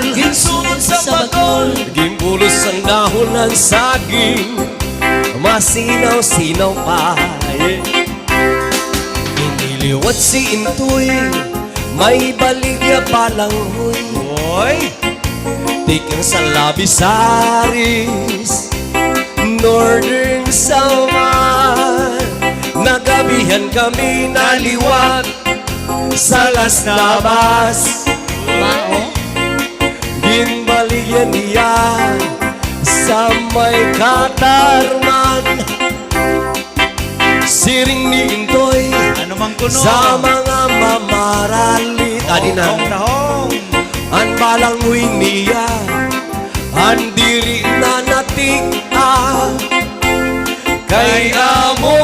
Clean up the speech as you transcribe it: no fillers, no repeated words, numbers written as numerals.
Ginsunod sa bagol, gimbulos ang dahon ng saging, masinaw-sinaw pa. Iniliwat si Intoy, may baligya palang huy. Tikang sa Labisaris, Northern Samar. Nagabihan kami naliwat sa Las Navas. Ginbaligyan niya sa may Katarman. Siring ni Intoy Ano mang kuno? sa mga mamaralit. Tahong. An balanguy niya, an diri na natik kay amo